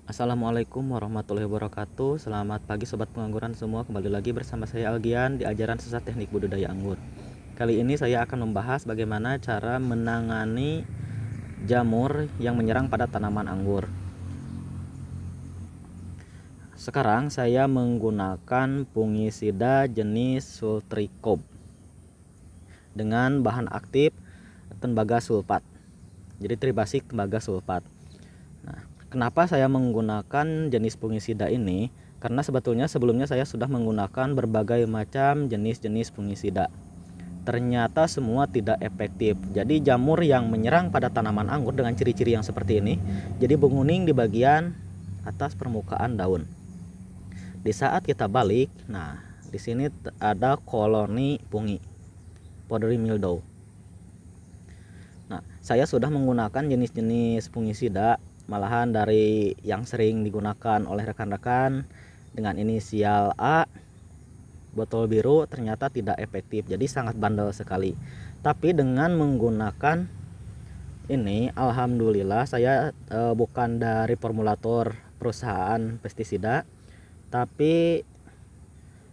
Assalamualaikum warahmatullahi wabarakatuh. Selamat pagi sobat pengangguran semua. Kembali lagi bersama saya Algian di ajaran sesat teknik budidaya anggur. Kali ini saya akan membahas bagaimana cara menangani jamur yang menyerang pada tanaman anggur. Sekarang saya menggunakan fungisida jenis Sultricob dengan bahan aktif tembaga sulfat. Jadi tribasik tembaga sulfat. Nah, kenapa saya menggunakan jenis fungisida ini? Karena sebetulnya sebelumnya saya sudah menggunakan berbagai macam jenis-jenis fungisida. Ternyata semua tidak efektif. Jadi jamur yang menyerang pada tanaman anggur dengan ciri-ciri yang seperti ini, jadi menguning di bagian atas permukaan daun. Di saat kita balik, nah di sini ada koloni fungi, powdery mildew. Nah, saya sudah menggunakan jenis-jenis fungisida, malahan dari yang sering digunakan oleh rekan-rekan dengan inisial A, botol biru, ternyata tidak efektif, jadi sangat bandel sekali. Tapi dengan menggunakan ini, alhamdulillah saya bukan dari formulator perusahaan pestisida, tapi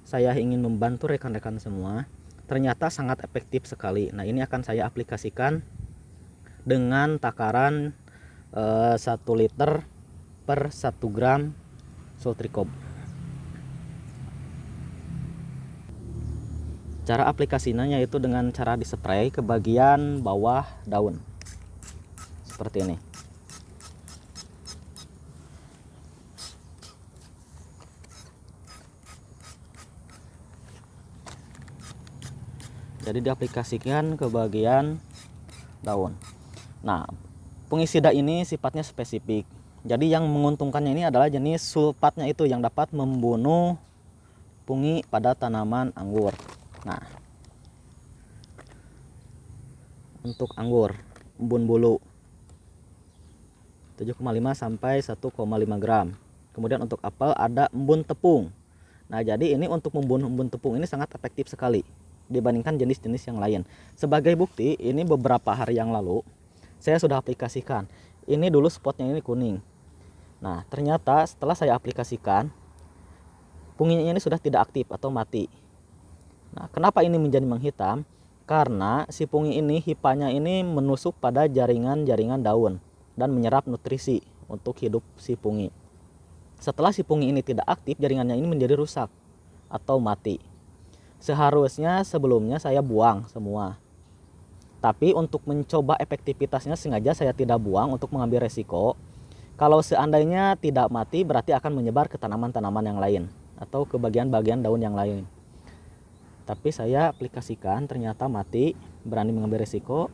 saya ingin membantu rekan-rekan semua. Ternyata sangat efektif sekali. Nah, ini akan saya aplikasikan dengan takaran 1 liter per 1 gram Sultricob. Cara aplikasinya yaitu dengan cara dispray ke bagian bawah daun seperti ini. Jadi diaplikasikan ke bagian daun. Nah, fungisida ini sifatnya spesifik. Jadi yang menguntungkannya ini adalah jenis sulfatnya itu yang dapat membunuh fungi pada tanaman anggur. Nah, untuk anggur, embun bulu 7,5 sampai 1,5 gram. Kemudian untuk apel ada embun tepung. Nah, jadi ini untuk membunuh embun tepung ini sangat efektif sekali dibandingkan jenis-jenis yang lain. Sebagai bukti, ini beberapa hari yang lalu saya sudah aplikasikan. Ini dulu spotnya ini kuning. Nah, ternyata setelah saya aplikasikan, funginya ini sudah tidak aktif atau mati. Nah, kenapa ini menjadi menghitam? Karena si fungi ini, hipanya ini menusuk pada jaringan-jaringan daun dan menyerap nutrisi untuk hidup si fungi. Setelah si fungi ini tidak aktif, jaringannya ini menjadi rusak atau mati. Seharusnya sebelumnya saya buang semua. Tapi untuk mencoba efektivitasnya sengaja saya tidak buang untuk mengambil resiko. Kalau seandainya tidak mati berarti akan menyebar ke tanaman-tanaman yang lain atau ke bagian-bagian daun yang lain. Tapi saya aplikasikan ternyata mati, berani mengambil resiko.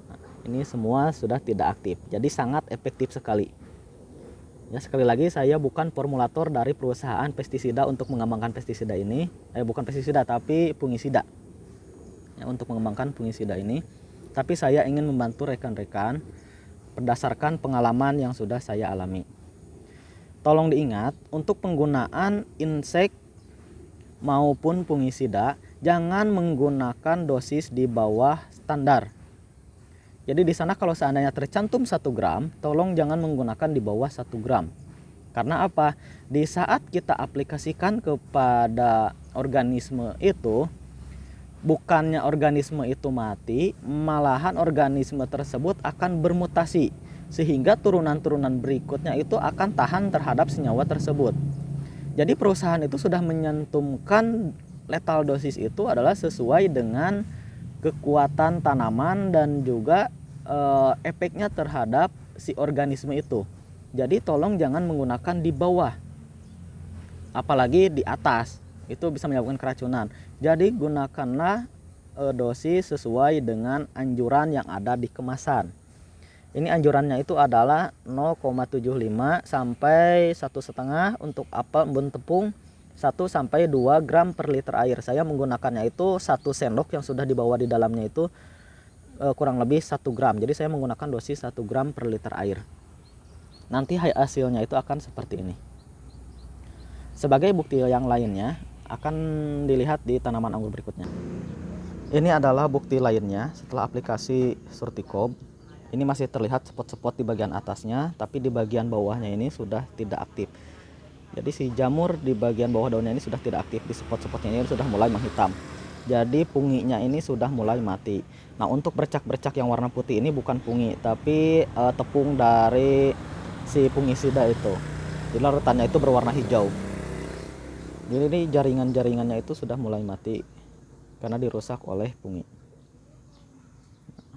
Nah, ini semua sudah tidak aktif. Jadi sangat efektif sekali. Ya, sekali lagi saya bukan formulator dari perusahaan pestisida untuk mengembangkan pestisida ini. Bukan pestisida tapi fungisida. Ya, untuk mengembangkan fungisida ini. Tapi saya ingin membantu rekan-rekan berdasarkan pengalaman yang sudah saya alami. Tolong diingat untuk penggunaan insek maupun fungisida jangan menggunakan dosis di bawah standar. Jadi di sana kalau seandainya tercantum 1 gram, tolong jangan menggunakan di bawah 1 gram. Karena apa? Di saat kita aplikasikan kepada organisme itu, bukannya organisme itu mati, malahan organisme tersebut akan bermutasi. Sehingga turunan-turunan berikutnya itu akan tahan terhadap senyawa tersebut. Jadi perusahaan itu sudah menyentumkan lethal dosis itu adalah sesuai dengan kekuatan tanaman dan juga efeknya terhadap si organisme itu. Jadi tolong jangan menggunakan di bawah, apalagi di atas, itu bisa menyebabkan keracunan. Jadi gunakanlah dosis sesuai dengan anjuran yang ada di kemasan. Ini anjurannya itu adalah 0,75 sampai 1,5 untuk apel embun tepung, 1 sampai 2 gram per liter air. Saya menggunakannya itu 1 sendok yang sudah dibawa di dalamnya itu kurang lebih 1 gram. Jadi saya menggunakan dosis 1 gram per liter air. Nanti hasilnya itu akan seperti ini. Sebagai bukti yang lainnya akan dilihat di tanaman anggur berikutnya. Ini adalah bukti lainnya setelah aplikasi Sultricob. Ini masih terlihat spot-spot di bagian atasnya, tapi di bagian bawahnya ini sudah tidak aktif. Jadi si jamur di bagian bawah daunnya ini sudah tidak aktif, di spot-spotnya ini sudah mulai menghitam. Jadi punginya ini sudah mulai mati. Nah, untuk bercak-bercak yang warna putih ini bukan pungi, tapi tepung dari si fungisida itu. Jadi larutannya itu berwarna hijau. Jadi ini jaringan-jaringannya itu sudah mulai mati karena dirusak oleh pungi.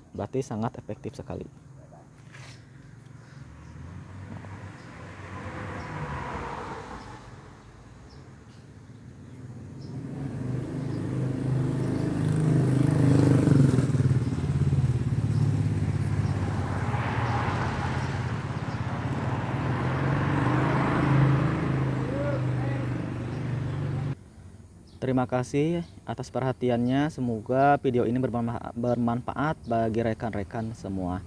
Berarti sangat efektif sekali. Terima kasih atas perhatiannya. Semoga video ini bermanfaat bagi rekan-rekan semua.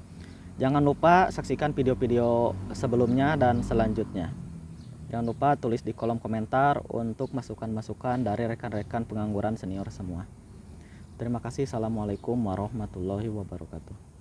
Jangan lupa saksikan video-video sebelumnya dan selanjutnya. Jangan lupa tulis di kolom komentar untuk masukan-masukan dari rekan-rekan pengangguran senior semua. Terima kasih. Assalamualaikum warahmatullahi wabarakatuh.